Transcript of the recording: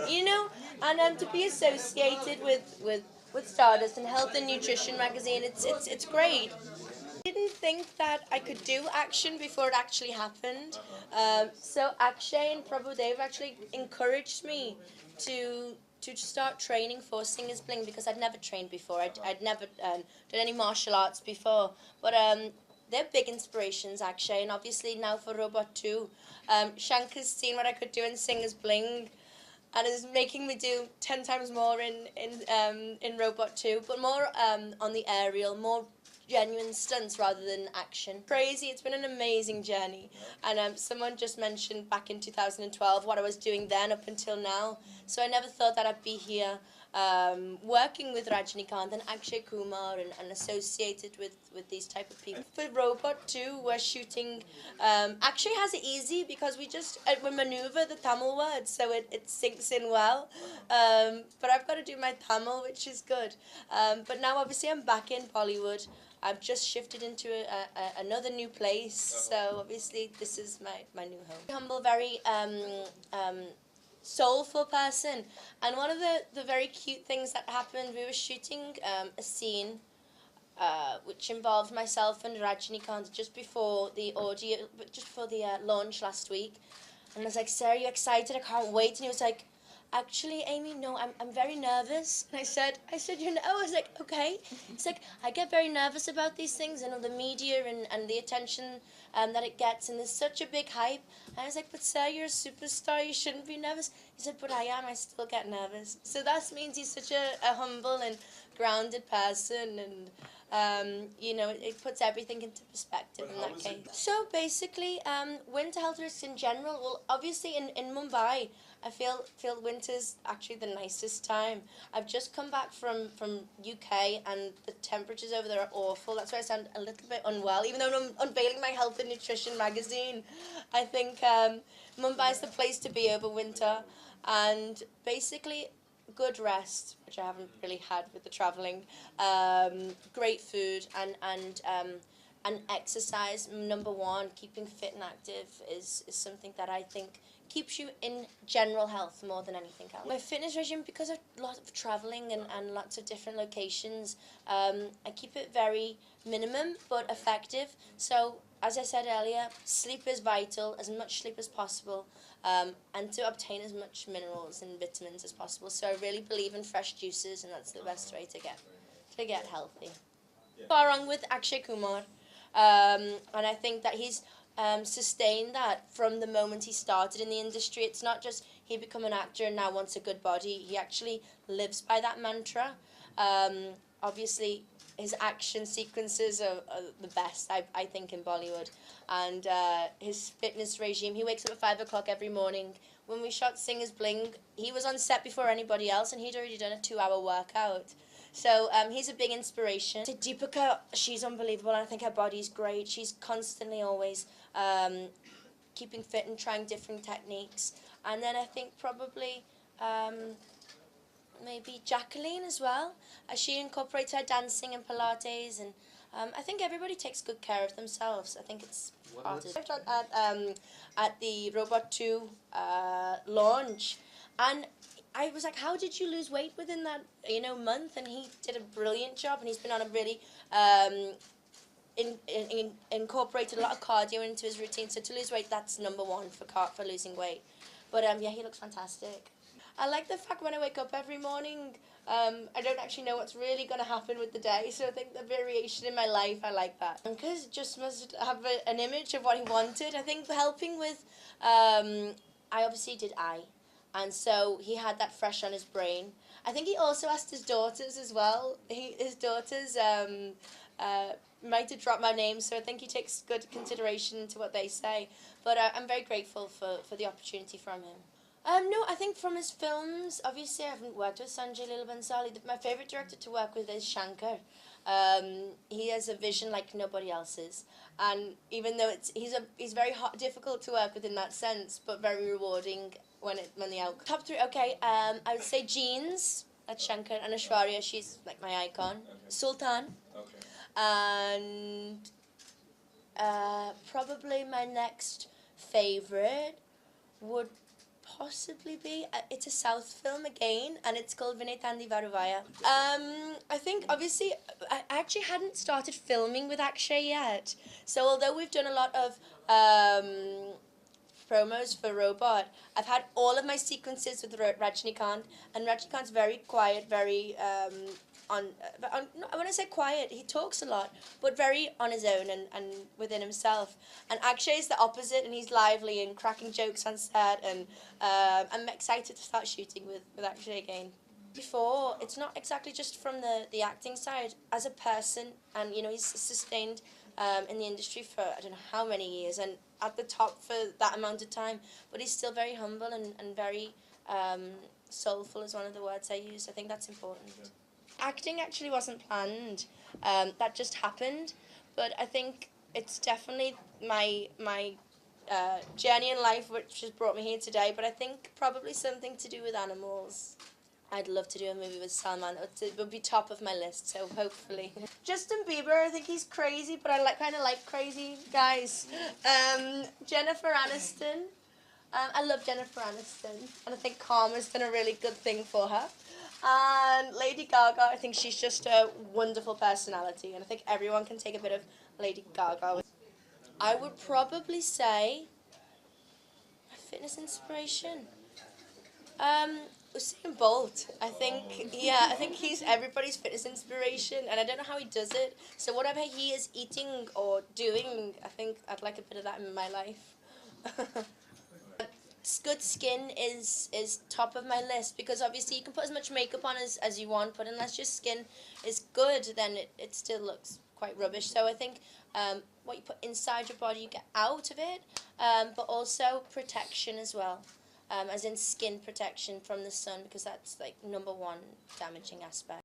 you know, and to be associated with Stardust and Health and Nutrition magazine, it's great. I didn't think that I could do action before it actually happened. So Akshay and Prabhudev actually encouraged me to to start training for Singer's Bling because I'd never trained before. I'd never done any martial arts before. But they're big inspirations, Akshay, and obviously now for Robot 2. Shankar's seen what I could do in Singer's Bling and is making me do 10 times more in Robot 2, but more on the aerial, more genuine stunts rather than action. Crazy, it's been an amazing journey. And someone just mentioned back in 2012 what I was doing then up until now. So I never thought that I'd be here working with Rajinikanth and Akshay Kumar and associated with these type of people. For Robot 2, we're shooting, Akshay has it easy because we maneuver the Tamil words so it sinks in well. But I've got to do my Tamil, which is good. But now obviously I'm back in Bollywood. I've just shifted into another new place, so obviously this is my new home. Humble, very soulful person, and one of the very cute things that happened, we were shooting a scene which involved myself and Rajinikanth just before the launch last week, and I was like, "Sarah, are you excited? I can't wait." And he was like, "Actually, Amy, no, I'm very nervous." And I said, "You know," I was like, "Okay." He's like, "I get very nervous about these things, and all the media and the attention that it gets, and there's such a big hype." And I was like, "But Sarah, you're a superstar, you shouldn't be nervous." He said, "But I am, I still get nervous." So that means he's such a humble and grounded person, and you know, it puts everything into perspective in that case. So basically, winter health risks in general, well, obviously in Mumbai, I feel winter's actually the nicest time. I've just come back from UK and the temperatures over there are awful. That's why I sound a little bit unwell, even though I'm unveiling my Health and Nutrition magazine. I think Mumbai's the place to be over winter, and basically good rest, which I haven't really had with the travelling, great food, and exercise. Number one, keeping fit and active is something that I think keeps you in general health more than anything else. My fitness regime, because of a lot of travelling and lots of different locations, I keep it very minimum but effective. So as I said earlier, sleep is vital, as much sleep as possible, and to obtain as much minerals and vitamins as possible. So I really believe in fresh juices, and that's the best way to get healthy. Far wrong with Akshay Kumar, and I think that he's sustained that from the moment he started in the industry. It's not just he become an actor and now wants a good body. He actually lives by that mantra. Obviously, his action sequences are the best, I think, in Bollywood. And his fitness regime, he wakes up at 5 o'clock every morning. When we shot Singer's Bling, he was on set before anybody else, and he'd already done a 2-hour workout. So he's a big inspiration. To Deepika, she's unbelievable, and I think her body's great. She's constantly always keeping fit and trying different techniques. And then I think probably maybe Jacqueline as well, as she incorporates her dancing and Pilates, and I think everybody takes good care of themselves. I think it's part of it. At the Robot 2 launch, and I was like, "How did you lose weight within that month?" And he did a brilliant job, and he's been on a really incorporated a lot of cardio into his routine. So to lose weight, that's number one for losing weight. But yeah, he looks fantastic. I like the fact when I wake up every morning, I don't actually know what's really going to happen with the day, so I think the variation in my life, I like that. Because just must have an image of what he wanted. I think helping with, I obviously did eye, and so he had that fresh on his brain. I think he also asked his daughters as well. His daughters might have dropped my name, so I think he takes good consideration into what they say. But I'm very grateful for the opportunity from him. No, I think from his films, obviously I haven't worked with Sanjay Leela Bhansali. My favourite director to work with is Shankar. He has a vision like nobody else's, and even though he's very difficult to work with in that sense, but very rewarding when the outcome. Top three, okay. I would say Jeans, that's Shankar, and Aishwarya, she's like my icon. Okay. Sultan. Okay. And probably my next favourite would possibly be. It's a South film again, and it's called Vinetandi Varuvaya. I think obviously I actually hadn't started filming with Akshay yet. So although we've done a lot of promos for Robot, I've had all of my sequences with Rajnikant, and Rajnikant's very quiet, very no, I want to say quiet. He talks a lot, but very on his own and within himself. And Akshay is the opposite, and he's lively and cracking jokes on set. And I'm excited to start shooting with Akshay again. Before, it's not exactly just from the acting side. As a person, and you know, he's sustained in the industry for I don't know how many years, and at the top for that amount of time. But he's still very humble and very soulful is one of the words I use. I think that's important. Acting actually wasn't planned. That just happened. But I think it's definitely my journey in life which has brought me here today. But I think probably something to do with animals. I'd love to do a movie with Salman. It would be top of my list, so hopefully. Justin Bieber, I think he's crazy, but I kind of like crazy guys. Jennifer Aniston. I love Jennifer Aniston, and I think Karma's done a really good thing for her. And Lady Gaga, I think she's just a wonderful personality, and I think everyone can take a bit of Lady Gaga. I would probably say my fitness inspiration. Usain Bolt. I think he's everybody's fitness inspiration, and I don't know how he does it. So whatever he is eating or doing, I think I'd like a bit of that in my life. Good skin is top of my list, because obviously you can put as much makeup on as you want, but unless your skin is good, then it still looks quite rubbish. So I think what you put inside your body, you get out of it, but also protection as well. As in skin protection from the sun, because that's like #1 damaging aspect.